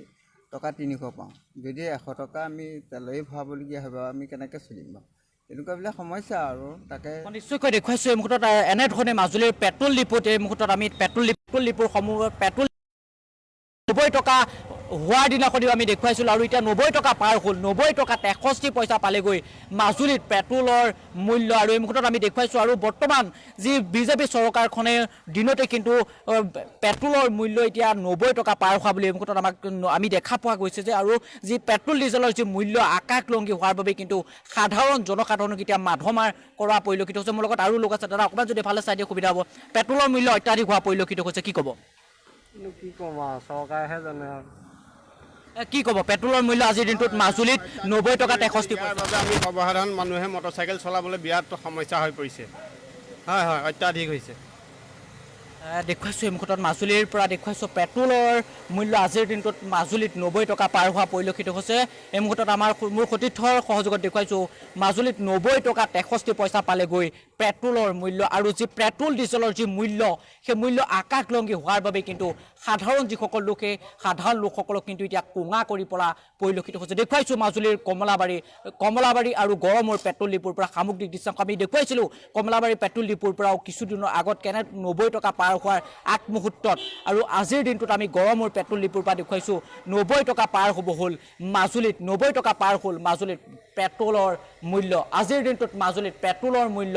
টকা 300 পাওঁ। যদি 100 টকা আমি তেলেই ভৰাবলগীয়া হ'ব আমি কেনেকৈ চলিম বাৰু? তেনেকুৱাবিলাক সমস্যা আৰু তাকে নিশ্চয়কৈ দেখুৱাইছোঁ। এই মুহূৰ্তত এনেধৰণে মাজুলীৰ পেট্ৰল ডিপুত এই মুহূৰ্তত আমি পেট্ৰল ডিপুৰ সমূহত পেট্ৰল 90 টকা হোৱাৰ দিনাখনিও আমি দেখুৱাইছিলোঁ আৰু এতিয়া 90 টকা পাৰ হ'ল, 90 টকা 63 পইচা পালেগৈ মাজুলীত পেট্ৰলৰ মূল্য। আৰু এই মুহূৰ্তত আমি দেখুৱাইছোঁ আৰু বৰ্তমান যি বিজেপি চৰকাৰখনে দিনতে কিন্তু পেট্ৰলৰ মূল্য এতিয়া 90 টকা পাৰ হোৱা বুলি এই মুহূৰ্তত আমি দেখা পোৱা গৈছে যে, আৰু যি পেট্ৰল ডিজেলৰ যি মূল্য আকাশলংঘী হোৱাৰ বাবে কিন্তু সাধাৰণ জনসাধাৰণক এতিয়া মাধমাৰ কৰা পৰিলক্ষিত হৈছে। মোৰ লগত আৰু লোক আছে, দাদা অকণমান যদি ভালে চাই দিয়ে সুবিধা হ'ব। পেট্ৰলৰ মূল্য অত্যাধিক হোৱা পৰিলক্ষিত হৈছে, কি ক'ব? কি ক'ম আৰু চৰকাৰেহে জানে আৰু কি ক'ব? পেট্ৰলৰ মূল্য আজিৰ দিনটোত মাজুলীত 90 টকা 63 পইচা। আমি সৰ্বসাধাৰণ মানুহে মটৰচাইকেল চলাবলৈ বিৰাট সমস্যা হৈ পৰিছে। হয় হয়, অত্যাধিক হৈছে। দেখুৱাইছোঁ এই মুহূৰ্তত মাজুলীৰ পৰা দেখুৱাইছোঁ পেট্ৰলৰ মূল্য আজিৰ দিনটোত মাজুলীত 90 টকা পাৰ হোৱা পৰিলক্ষিত হৈছে। এই মুহূৰ্তত মোৰ সতীৰ্থৰ সহযোগত দেখুৱাইছোঁ মাজুলীত 90 টকা 63 পইচা পালেগৈ পেট্ৰলৰ মূল্য। আৰু যি পেট্ৰল ডিজেলৰ যি মূল্য সেই মূল্য আকাশলংঘী হোৱাৰ বাবে কিন্তু সাধাৰণ যিসকল লোকে সাধাৰণ লোকসকলক কিন্তু এতিয়া কোঙা কৰি পৰা পৰিলক্ষিত হৈছে। দেখুৱাইছোঁ মাজুলীৰ কমলাবাৰী আৰু গড়মূৰ পেট্ৰল ডিপুৰ পৰা সামগ্ৰিক দৃশ্যাংশ আমি দেখুৱাইছিলোঁ। কমলাবাৰী পেট্ৰল ডিপুৰ পৰাও কিছুদিনৰ আগত কেনে 90 টকা পাৰ হোৱাৰ আগমুহূৰ্তত, আৰু আজিৰ দিনটোত আমি গড়মূৰ পেট্ৰল ডিপুৰ পৰা দেখুৱাইছোঁ 90 টকা পাৰ হ'ব হ'ল মাজুলীত, 90 টকা পাৰ হ'ল মাজুলীত পেট্ৰলৰ মূল্য। আজিৰ দিনটোত মাজুলীত পেট্ৰলৰ মূল্য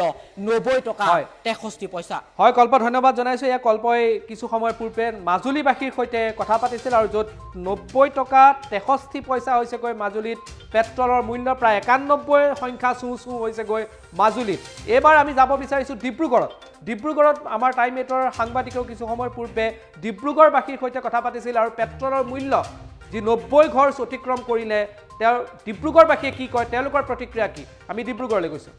90 টকা 63 পইচা। হয় কল্প, ধন্যবাদ জনাইছোঁ। এয়া কল্পই কিছু সময়ৰ পূৰ্বে মাজুলীবাসীৰ সৈতে কথা পাতিছিল আৰু য'ত 90 টকা 63 পইচা হৈছেগৈ মাজুলীত পেট্ৰলৰ মূল্য, প্ৰায় 91 সংখ্যা চুঁ হৈছেগৈ মাজুলীত। এইবাৰ আমি যাব বিচাৰিছোঁ ডিব্ৰুগড়ত আমাৰ টাইমেটৰ সাংবাদিকেও কিছু সময়ৰ পূৰ্বে ডিব্ৰুগড়বাসীৰ সৈতে কথা পাতিছিল আৰু পেট্ৰলৰ মূল্য যি 90 ঘৰ অতিক্ৰম কৰিলে তেওঁ ডিব্ৰুগড়বাসীয়ে কি কয় তেওঁলোকৰ প্ৰতিক্ৰিয়া কি আমি ডিব্ৰুগড়লৈ গৈছোঁ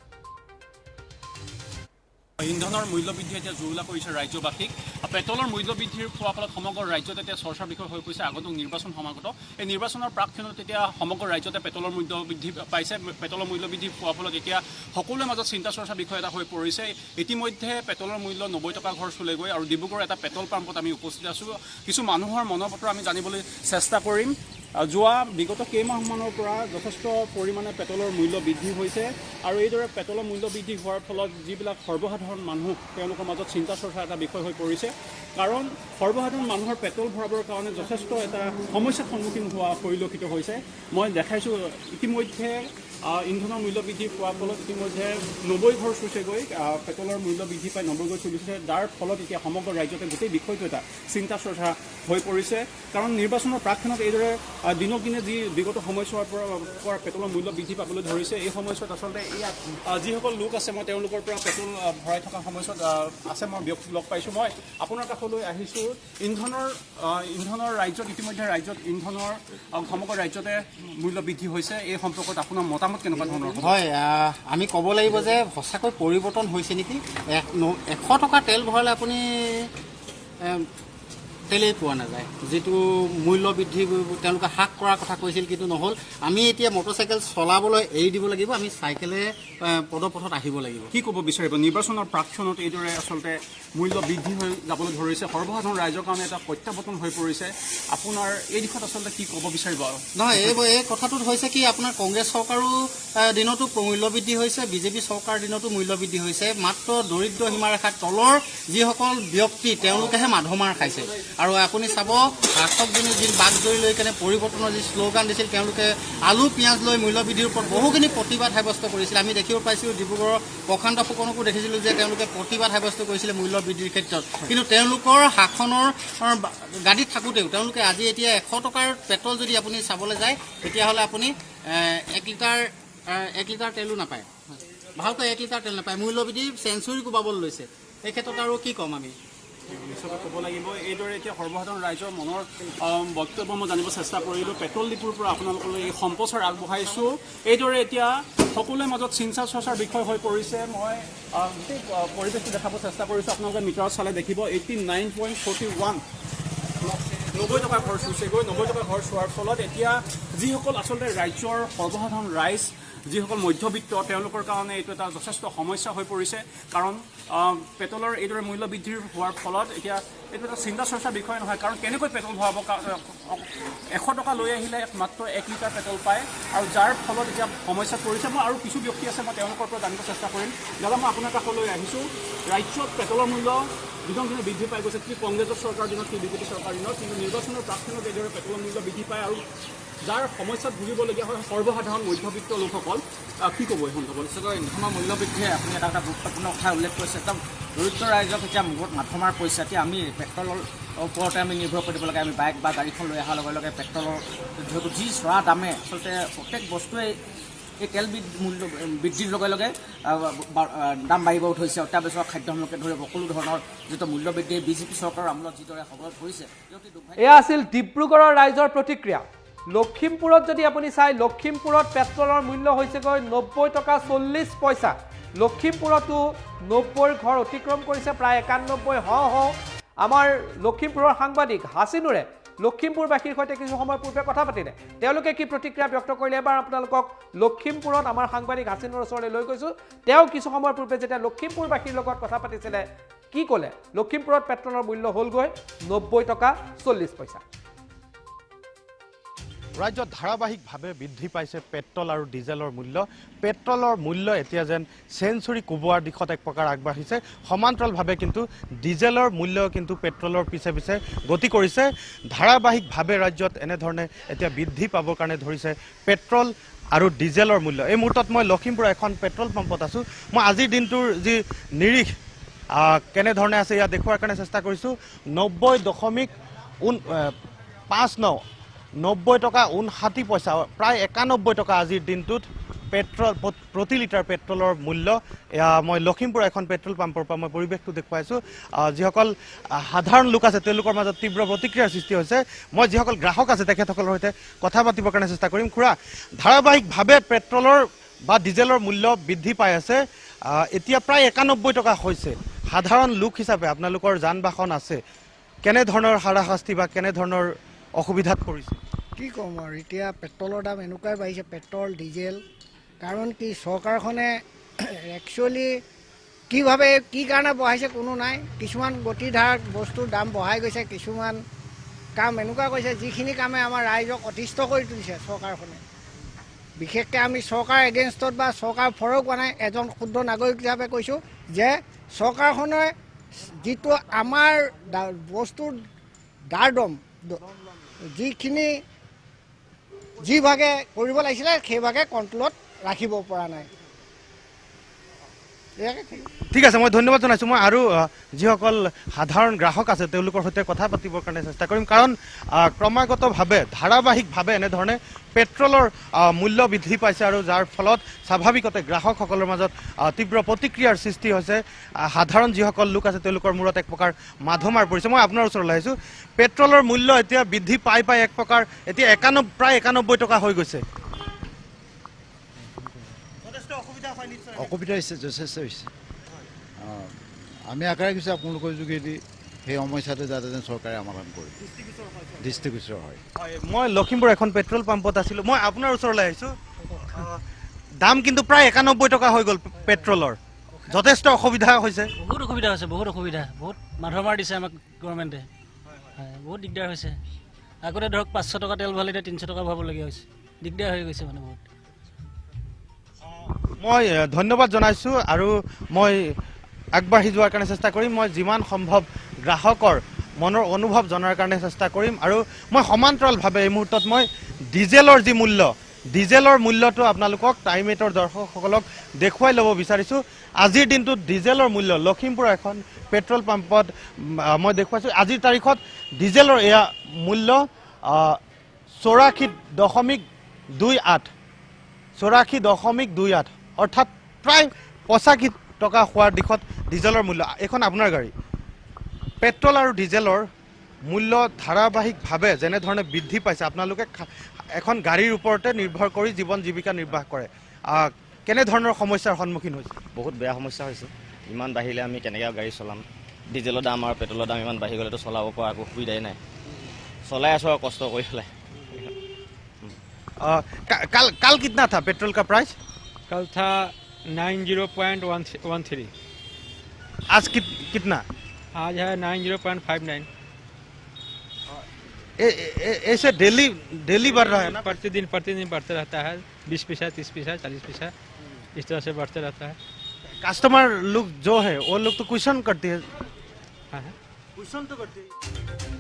ইন্ধনৰ মূল্য বৃদ্ধি এতিয়া জুৰুলা কৰিছে ৰাজ্যবাসীক পেট্ৰলৰ মূল্য বৃদ্ধিৰ ফলত সমগ্ৰ ৰাজ্যত এতিয়া চৰ্চাৰ বিষয় হৈ পৰিছে আগন্তুক নিৰ্বাচন সমাগত এই নিৰ্বাচনৰ প্ৰাকক্ষণত এতিয়া সমগ্ৰ ৰাজ্যতে পেট্ৰলৰ মূল্য বৃদ্ধি পাইছে পেট্ৰলৰ মূল্য বৃদ্ধি পোৱাৰ ফলত এতিয়া সকলোৰে মাজত চিন্তা চৰ্চাৰ বিষয় এটা হৈ পৰিছে ইতিমধ্যে পেট্ৰলৰ মূল্য 90 টকা ঘৰ চুলেগৈ আৰু ডিব্ৰুগড় এটা পেট্ৰল পাম্পত আমি উপস্থিত আছোঁ কিছু মানুহৰ মনৰ বতৰ আমি জানিবলৈ চেষ্টা কৰিম যোৱা বিগত কেইমাহমানৰ পৰা যথেষ্ট পৰিমাণে পেট্ৰলৰ মূল্য বৃদ্ধি হৈছে আৰু এইদৰে পেট্ৰলৰ মূল্য বৃদ্ধি হোৱাৰ ফলত যিবিলাক সৰ্বসাধাৰণ মানুহ তেওঁলোকৰ মাজত চিন্তা চৰ্চা এটা বিষয় হৈ পৰিছে কাৰণ সৰ্বসাধাৰণ মানুহৰ পেট্ৰল ভৰাবৰ কাৰণে যথেষ্ট এটা সমস্যাৰ সন্মুখীন হোৱা পৰিলক্ষিত হৈছে মই দেখাইছোঁ ইতিমধ্যে ইন্ধনৰ মূল্য বৃদ্ধি পোৱাৰ ফলত ইতিমধ্যে 90 ঘৰ চুইছেগৈ পেট্ৰলৰ মূল্য বৃদ্ধি পাই 90 ঘৰ চলিছে যাৰ ফলত এতিয়া সমগ্ৰ ৰাজ্যতে গোটেই বিষয়টো এটা চিন্তা চৰ্চা হৈ পৰিছে কাৰণ নিৰ্বাচনৰ প্ৰাকক্ষণত এইদৰে দিনক দিনে যি বিগত সময়ছোৱাৰ পৰা পেট্ৰলৰ মূল্য বৃদ্ধি পাবলৈ ধৰিছে এই সময়ছোৱাত আচলতে ইয়াত যিসকল লোক আছে মই তেওঁলোকৰ পৰা পেট্ৰল ভৰাই থকা সময়ছোৱাত আছে মই ব্যক্তি লগ পাইছোঁ মই আপোনাৰ কাষলৈ আহিছোঁ ইন্ধনৰ ৰাজ্যত ইতিমধ্যে ৰাজ্যত ইন্ধনৰ সমগ্ৰ ৰাজ্যতে মূল্য বৃদ্ধি হৈছে এই সম্পৰ্কত আপোনাৰ মতামত কেনেকুৱা ধৰণৰ হয় আমি ক'ব লাগিব যে সঁচাকৈ পৰিৱৰ্তন হৈছে নেকি 100 টকা তেল ভৰালে আপুনি তেলেই পোৱা নাযায় যিটো মূল্য বৃদ্ধি তেওঁলোকে হ্ৰাস কৰাৰ কথা কৈছিল কিন্তু নহ'ল আমি এতিয়া মটৰচাইকেল চলাবলৈ এৰি দিব লাগিব আমি চাইকেলে পদপথত আহিব লাগিব কি ক'ব বিচাৰিব নিৰ্বাচনৰ প্ৰাকক্ষণত এইদৰে আচলতে মূল্য বৃদ্ধি হৈ যাবলৈ ধৰিছে সৰ্বসাধাৰণ ৰাইজৰ কাৰণে এটা প্ৰত্যাৱৰ্তন হৈ পৰিছে আপোনাৰ এই দিশত আচলতে কি ক'ব বিচাৰিব নহয় এই কথাটোত হৈছে কি আপোনাৰ কংগ্ৰেছ চৰকাৰো দিনতো মূল্য বৃদ্ধি হৈছে বিজেপি চৰকাৰ দিনতো মূল্য বৃদ্ধি হৈছে মাত্ৰ দৰিদ্ৰ সীমাৰেখাৰ তলৰ যিসকল ব্যক্তি তেওঁলোকেহে মাধমাৰ খাইছে আৰু আপুনি চাব শাসকজনে যি বাগজৰি লৈ কেনে পৰিৱৰ্তনৰ যি শ্লোগান দিছিল তেওঁলোকে আলু পিঁয়াজ লৈ মূল্য বৃদ্ধিৰ ওপৰত বহুখিনি প্ৰতিবাদ সাব্যস্ত কৰিছিল আমি দেখিব পাইছিলোঁ ডিব্ৰুগড়ৰ প্ৰশান্ত ফুকনকো দেখিছিলোঁ যে তেওঁলোকে প্ৰতিবাদ সাব্যস্ত কৰিছিলে মূল্য বৃদ্ধিৰ ক্ষেত্ৰত কিন্তু তেওঁলোকৰ শাসনৰ গাড়ীত থাকোঁতেও তেওঁলোকে আজি এতিয়া 100 টকাৰ পেট্ৰল যদি আপুনি চাবলৈ যায় তেতিয়াহ'লে আপুনি 1 লিটাৰ তেলো নাপায় ভালকৈ 1 লিটাৰ তেল নাপায় মূল্য বৃদ্ধি চেঞ্চুৰী কোবাবলৈ লৈছে এই ক্ষেত্ৰত আৰু কি ক'ম আমি নিশ্চয়কৈ ক'ব লাগিব এইদৰে এতিয়া সৰ্বসাধাৰণ ৰাইজৰ মনৰ বক্তব্য মই জানিব চেষ্টা কৰিলোঁ পেট্ৰল ডিপুৰ পৰা আপোনালোকলৈ এই সম্প্ৰচাৰ আগবঢ়াইছোঁ এইদৰে এতিয়া সকলোৰে মাজত চিন্তা চৰ্চাৰ বিষয় হৈ পৰিছে মই গোটেই পৰিৱেশটো দেখাব চেষ্টা কৰিছোঁ আপোনালোকে মিটাৰত চালে দেখিব 89.41 90 টকা ঘৰ চুইছেগৈ 90 টকা ঘৰ চোৱাৰ ফলত এতিয়া যিসকল আচলতে ৰাজ্যৰ সৰ্বসাধাৰণ ৰাইজ যিসকল মধ্যবিত্ত তেওঁলোকৰ কাৰণে এইটো এটা যথেষ্ট সমস্যা হৈ পৰিছে কাৰণ পেট্ৰলৰ এইদৰে মূল্য বৃদ্ধি হোৱাৰ ফলত এতিয়া এইটো এটা চিন্তা চৰ্চাৰ বিষয় নহয় কাৰণ কেনেকৈ পেট্ৰল ভৰাব 100 টকা লৈ আহিলে মাত্ৰ 1 লিটাৰ পেট্ৰল পায় আৰু যাৰ ফলত এতিয়া সমস্যাত পৰিছে মই আৰু কিছু ব্যক্তি আছে মই তেওঁলোকৰ পৰা জানিব চেষ্টা কৰিম দাদা মই আপোনাৰ কাষলৈ আহিছোঁ ৰাজ্যত পেট্ৰলৰ মূল্য দিনক দিনে বৃদ্ধি পাই গৈছে কি কংগ্ৰেছৰ চৰকাৰ দিনত কি বিজেপি চৰকাৰ দিনত কিন্তু নিৰ্বাচনৰ প্ৰাকক্ষণত এইদৰে পেট্ৰলৰ মূল্য বৃদ্ধি পায় আৰু যাৰ সমস্যাত ভুগিবলগীয়া হয় সৰ্বসাধাৰণ মধ্যবিত্ত লোকসকল কি ক'ব এই সন্দৰ্ভত নিশ্চয়কৈ ইন্ধনৰ মূল্য বৃদ্ধিয়ে আপুনি এটা গুৰুত্বপূৰ্ণ কথা উল্লেখ কৰিছে একদম দৰিদ্ৰ ৰাইজক এতিয়া মূৰত মাথমাৰ পৰিছে এতিয়া আমি পেট্ৰলৰ ওপৰতে আমি নিৰ্ভৰ কৰিব লাগে আমি বাইক বা গাড়ীখন লৈ অহাৰ লগে লগে পেট্ৰলৰ যিহেতু যি চৰা দামে আচলতে প্ৰত্যেক বস্তুৱেই এই তেল মূল্য বৃদ্ধিৰ লগে লগে দাম বাঢ়িব ধৰিছে অত্যাৱশ্যক খাদ্য সামগ্ৰীকে ধৰি সকলো ধৰণৰ যিটো মূল্য বৃদ্ধি বিজেপি চৰকাৰৰ আমলত যিদৰে খবৰত পৰিছে এয়া আছিল ডিব্ৰুগড়ৰ ৰাইজৰ প্ৰতিক্ৰিয়া লখিমপুৰত যদি আপুনি চাই লখিমপুৰত পেট্ৰলৰ মূল্য হৈছেগৈ 90 টকা 40 পইচা লখিমপুৰতো 90 ঘৰ অতিক্ৰম কৰিছে প্ৰায় 91 আমাৰ লখিমপুৰৰ সাংবাদিক হাছিনুৰে লখিমপুৰবাসীৰ সৈতে কিছু সময় পূৰ্বে কথা পাতিলে তেওঁলোকে কি প্ৰতিক্ৰিয়া ব্যক্ত কৰিলে এবাৰ আপোনালোকক লখিমপুৰত আমাৰ সাংবাদিক হাছিনুৰ ওচৰলৈ লৈ গৈছোঁ তেওঁ কিছু সময় পূৰ্বে যেতিয়া লখিমপুৰবাসীৰ লগত কথা পাতিছিলে কি ক'লে লখিমপুৰত পেট্ৰলৰ মূল্য হ'লগৈ 90 টকা 40 পইচা ৰাজ্যত ধাৰাবাহিকভাৱে বৃদ্ধি পাইছে পেট্ৰল আৰু ডিজেলৰ মূল্য পেট্ৰলৰ মূল্য এতিয়া যেন চেঞ্চুৰী কোবোৱাৰ দিশত এক প্ৰকাৰ আগবাঢ়িছে সমান্তৰালভাৱে কিন্তু ডিজেলৰ মূল্য কিন্তু পেট্ৰলৰ পিছে পিছে গতি কৰিছে ধাৰাবাহিকভাৱে ৰাজ্যত এনেধৰণে এতিয়া বৃদ্ধি পাবৰ কাৰণে ধৰিছে পেট্ৰল আৰু ডিজেলৰ মূল্য এই মুহূৰ্তত মই লখিমপুৰ এখন পেট্ৰল পাম্পত আছোঁ মই আজিৰ দিনটোৰ যি নিৰিখ কেনেধৰণে আছে ইয়াত দেখুৱাৰ কাৰণে চেষ্টা কৰিছোঁ 90.59 90 টকা 59 পইচা প্ৰায় 91 টকা আজিৰ দিনটোত প্ৰতি লিটাৰ পেট্ৰলৰ মূল্য এয়া মই লখিমপুৰ এখন পেট্ৰল পাম্পৰ পৰা মই পৰিৱেশটো দেখুৱাইছোঁ যিসকল সাধাৰণ লোক আছে তেওঁলোকৰ মাজত তীব্ৰ প্ৰতিক্ৰিয়াৰ সৃষ্টি হৈছে মই যিসকল গ্ৰাহক আছে তেখেতসকলৰ সৈতে কথা পাতিবৰ কাৰণে চেষ্টা কৰিম খুৰা ধাৰাবাহিকভাৱে পেট্ৰলৰ বা ডিজেলৰ মূল্য বৃদ্ধি পাই আছে এতিয়া প্ৰায় 91 টকা হৈছে সাধাৰণ লোক হিচাপে আপোনালোকৰ যান বাহন আছে কেনেধৰণৰ হাৰাশাস্তি বা কেনেধৰণৰ অসুবিধাত পৰিছে কি ক'ম আৰু এতিয়া পেট্ৰলৰ দাম এনেকুৱাই বাঢ়িছে পেট্ৰল ডিজেল কাৰণ কি চৰকাৰখনে একচুৱেলি কিভাৱে কি কাৰণে বঢ়াইছে কোনো নাই কিছুমান গতিধাৰ বস্তুৰ দাম বঢ়াই গৈছে কিছুমান কাম এনেকুৱা কৰিছে যিখিনি কামে আমাৰ ৰাইজক অতিষ্ঠ কৰি তুলিছে চৰকাৰখনে বিশেষকৈ আমি চৰকাৰ এগেইনষ্টত বা চৰকাৰ ফৰক হোৱা নাই এজন ক্ষুদ্ৰ নাগৰিক হিচাপে কৈছোঁ যে চৰকাৰখনে যিটো আমাৰ বস্তুৰ দাৰদম যিখিনি যিভাগে কৰিব লাগিছিলে সেইভাগে কণ্ট্ৰলত ৰাখিব পৰা নাই ঠিক আছে মই ধন্যবাদ জনাইছোঁ মই আৰু যিসকল সাধাৰণ গ্ৰাহক আছে তেওঁলোকৰ সৈতে কথা পাতিবৰ কাৰণে চেষ্টা কৰিম কাৰণ ক্ৰমাগতভাৱে ধাৰাবাহিকভাৱে এনেধৰণে পেট্ৰলৰ মূল্য বৃদ্ধি পাইছে আৰু যাৰ ফলত স্বাভাৱিকতে গ্ৰাহকসকলৰ মাজত তীব্ৰ প্ৰতিক্ৰিয়াৰ সৃষ্টি হৈছে সাধাৰণ যিসকল লোক আছে তেওঁলোকৰ মূৰত এক প্ৰকাৰ মাধমাৰ পৰিছে মই আপোনাৰ ওচৰলৈ আহিছোঁ পেট্ৰলৰ মূল্য এতিয়া বৃদ্ধি পাই এক প্ৰকাৰ এতিয়া প্ৰায় 91 টকা হৈ গৈছে অসুবিধা হৈছে যথেষ্ট হৈছে আমি আশা ৰাখিছোঁ আপোনালোকৰ যোগেদি সেই সমস্যাটো যাতে যেন চৰকাৰে সমাধান কৰে দৃষ্টিগোচৰ হয় মই লখিমপুৰ এখন পেট্ৰল পাম্পত আছিলোঁ মই আপোনাৰ ওচৰলৈ আহিছোঁ দাম কিন্তু প্ৰায় 91 টকা হৈ গ'ল পেট্ৰলৰ যথেষ্ট অসুবিধা হৈছে বহুত অসুবিধা বহুত মাধমাৰ দিছে আমাক গভৰ্ণমেণ্টে বহুত দিগদাৰ হৈছে আগতে ধৰক 500 টকা তেল ভৰালে এতিয়া 300 টকা ভৰাবলগীয়া হৈছে দিগদাৰ হৈ গৈছে মানে বহুত মই ধন্যবাদ জনাইছোঁ আৰু মই আগবাঢ়ি যোৱাৰ কাৰণে চেষ্টা কৰিম মই যিমান সম্ভৱ গ্ৰাহকৰ মনৰ অনুভৱ জনাৰ কাৰণে চেষ্টা কৰিম আৰু মই সমান্তৰালভাৱে এই মুহূৰ্তত মই ডিজেলৰ যি মূল্য ডিজেলৰ মূল্যটো আপোনালোকক টাইম 8ৰ দৰ্শকসকলক দেখুৱাই ল'ব বিচাৰিছোঁ আজিৰ দিনটোত ডিজেলৰ মূল্য লখিমপুৰ এখন পেট্ৰল পাম্পত মই দেখুৱাইছোঁ আজিৰ তাৰিখত ডিজেলৰ এয়া মূল্য 84.28 অৰ্থাৎ প্ৰায় 85 টকা হোৱাৰ দিশত ডিজেলৰ মূল্য এখন আপোনাৰ গাড়ী পেট্ৰল আৰু ডিজেলৰ মূল্য ধাৰাবাহিকভাৱে যেনেধৰণে বৃদ্ধি পাইছে আপোনালোকে এখন গাড়ীৰ ওপৰতে নিৰ্ভৰ কৰি জীৱন জীৱিকা নিৰ্বাহ কৰে কেনেধৰণৰ সমস্যাৰ সন্মুখীন হৈছে বহুত বেয়া সমস্যা হৈছে ইমান বাঢ়িলে আমি কেনেকৈ গাড়ী চলাম ডিজেলৰ দাম আৰু পেট্ৰলৰ দাম ইমান বাঢ়ি গ'লেতো চলাব পৰা একো সুবিধাই নাই চলাই আছোঁ আৰু কষ্ট কৰি পেলাই कल कितना था पेट्रोल का प्राइस कल था 90.13 आज कितना आज है 90.59 ऐसे डेली बढ़ रहा है ना प्रतिदिन बढ़ते रहता है 20 पैसा 30 पैसा 40 पैसा इस तरह से बढ़ते रहता है कस्टमर लोग जो है वो लोग तो क्वेश्चन करते हैं हाँ क्वेश्चन तो करते हैं